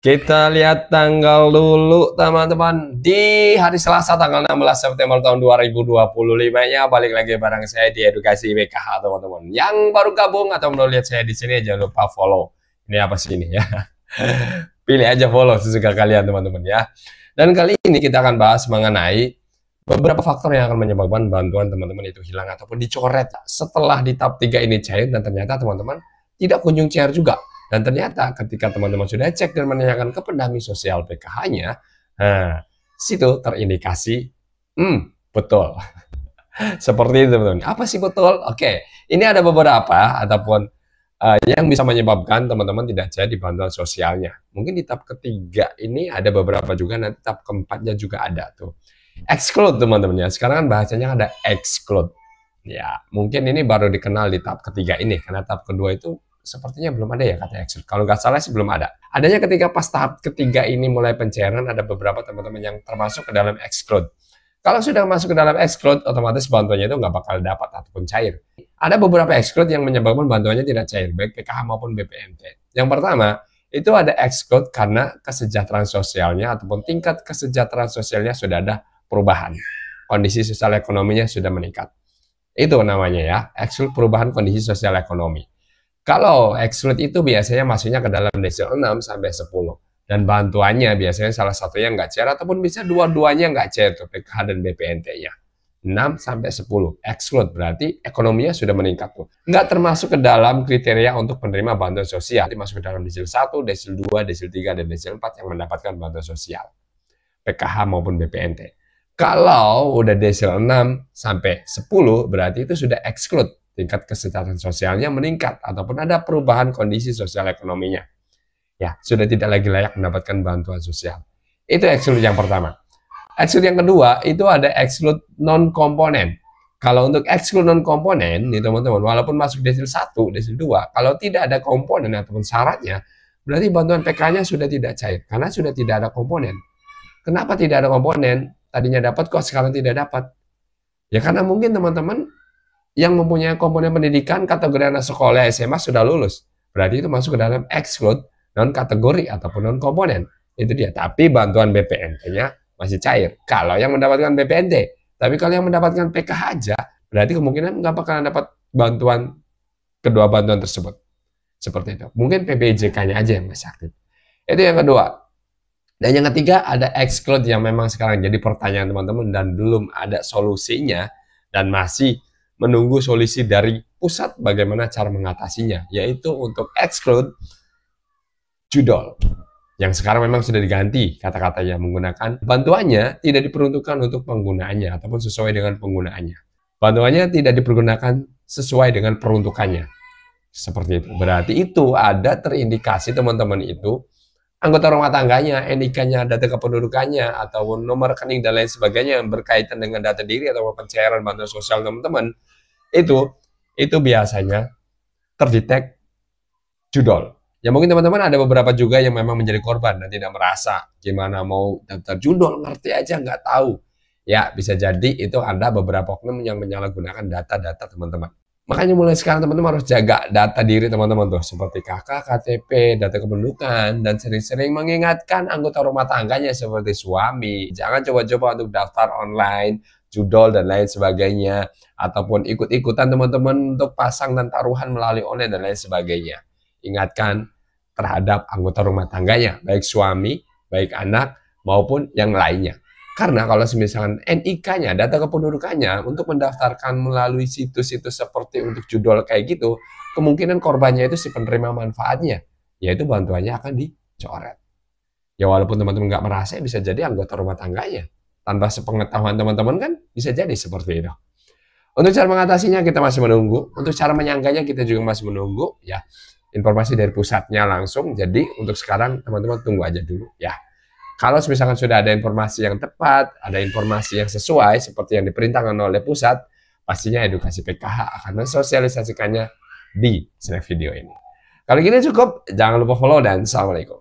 Kita lihat tanggal dulu teman-teman. Di hari Selasa tanggal 16 September tahun 2025 ya, balik lagi bareng saya di Edukasi BKH teman-teman. Yang baru gabung atau mau lihat saya di sini jangan lupa follow. Ini apa sih ini ya? Pilih aja follow sesuka kalian teman-teman ya. Dan kali ini kita akan bahas mengenai beberapa faktor yang akan menyebabkan bantuan teman-teman itu hilang ataupun dicoret setelah di tahap 3 ini cair, dan ternyata teman-teman tidak kunjung cair juga. Dan ternyata ketika teman-teman sudah cek dan menanyakan ke pendamping sosial PKH-nya, nah, situ terindikasi, betul. Seperti itu teman-teman. Apa sih betul? Oke, ini ada beberapa ataupun yang bisa menyebabkan teman-teman tidak jadi bantuan sosialnya. Mungkin di tahap ketiga ini ada beberapa juga, nanti tahap keempatnya juga ada tuh. Exclude teman-teman ya. Sekarang kan bahasanya ada exclude. Ya, mungkin ini baru dikenal di tahap ketiga ini, karena tahap kedua itu sepertinya belum ada ya kata exclude. Kalau nggak salah sih belum ada. Adanya ketika pas tahap ketiga ini mulai pencairan, ada beberapa teman-teman yang termasuk ke dalam exclude. Kalau sudah masuk ke dalam exclude, otomatis bantuannya itu nggak bakal dapat ataupun cair. Ada beberapa exclude yang menyebabkan bantuannya tidak cair, baik PKH maupun BPNT. Yang pertama, itu ada exclude karena kesejahteraan sosialnya ataupun tingkat kesejahteraan sosialnya sudah ada perubahan. Kondisi sosial ekonominya sudah meningkat. Itu namanya ya, exclude perubahan kondisi sosial ekonomi. Kalau exclude itu biasanya masuknya ke dalam desil 6 sampai 10. Dan bantuannya biasanya salah satunya nggak cair ataupun bisa dua-duanya nggak cair tuh, PKH dan BPNT-nya. 6 sampai 10. Exclude berarti ekonominya sudah meningkat tuh. Nggak termasuk ke dalam kriteria untuk penerima bantuan sosial. Nanti masuk ke dalam desil 1, desil 2, desil 3, dan desil 4 yang mendapatkan bantuan sosial. PKH maupun BPNT. Kalau udah desil 6 sampai 10 berarti itu sudah exclude. Tingkat kesejahteraan sosialnya meningkat ataupun ada perubahan kondisi sosial ekonominya. Ya, sudah tidak lagi layak mendapatkan bantuan sosial. Itu exclude yang pertama. Exclude yang kedua, itu ada exclude non-komponen. Kalau untuk exclude non-komponen, nih teman-teman, walaupun masuk desil 1, desil 2, kalau tidak ada komponen ataupun syaratnya, berarti bantuan PK-nya sudah tidak cair, karena sudah tidak ada komponen. Kenapa tidak ada komponen? Tadinya dapat kok sekarang tidak dapat. Ya karena mungkin teman-teman yang mempunyai komponen pendidikan kategori anak sekolah SMA sudah lulus. Berarti itu masuk ke dalam exclude non kategori ataupun non komponen. Itu dia. Tapi bantuan BPNT-nya masih cair. Kalau yang mendapatkan BPNT, tapi kalau yang mendapatkan PKH aja, berarti kemungkinan nggak bakalan dapat bantuan kedua bantuan tersebut. Seperti itu. Mungkin PBJK-nya aja yang masih aktif. Itu yang kedua. Dan yang ketiga ada exclude yang memang sekarang jadi pertanyaan teman-teman dan belum ada solusinya dan masih menunggu solusi dari pusat bagaimana cara mengatasinya, yaitu untuk exclude judol yang sekarang memang sudah diganti kata-katanya menggunakan bantuannya tidak diperuntukkan untuk penggunaannya ataupun sesuai dengan penggunaannya. Bantuannya tidak dipergunakan sesuai dengan peruntukannya. Seperti itu. Berarti itu ada terindikasi teman-teman itu anggota rumah tangganya, NIK-nya, data kependudukannya, atau nomor rekening dan lain sebagainya yang berkaitan dengan data diri atau pencairan bantuan sosial teman-teman, itu biasanya terdetek judol. Ya mungkin teman-teman ada beberapa juga yang memang menjadi korban dan tidak merasa gimana mau daftar judol, ngerti aja nggak tahu. Ya bisa jadi itu ada beberapa oknum yang menyalahgunakan data-data teman-teman. Makanya mulai sekarang teman-teman harus jaga data diri teman-teman tuh, seperti KK, KTP, data kependudukan, dan sering-sering mengingatkan anggota rumah tangganya seperti suami. Jangan coba-coba untuk daftar online, judol, dan lain sebagainya. Ataupun ikut-ikutan teman-teman untuk pasang dan taruhan melalui online dan lain sebagainya. Ingatkan terhadap anggota rumah tangganya, baik suami, baik anak, maupun yang lainnya. Karena kalau misalkan NIK-nya, data kependudukannya, untuk mendaftarkan melalui situs-situs seperti untuk judol kayak gitu, kemungkinan korbannya itu si penerima manfaatnya, yaitu bantuannya akan dicoret. Ya walaupun teman-teman nggak merasa, bisa jadi anggota rumah tangganya. Tanpa sepengetahuan teman-teman kan bisa jadi seperti itu. Untuk cara mengatasinya kita masih menunggu, untuk cara menyangganya kita juga masih menunggu. Ya, informasi dari pusatnya langsung, jadi untuk sekarang teman-teman tunggu aja dulu ya. Kalau misalkan sudah ada informasi yang tepat, ada informasi yang sesuai seperti yang diperintahkan oleh pusat, pastinya Edukasi PKH akan mensosialisasikannya di video ini. Kalau gini cukup, jangan lupa follow dan assalamualaikum.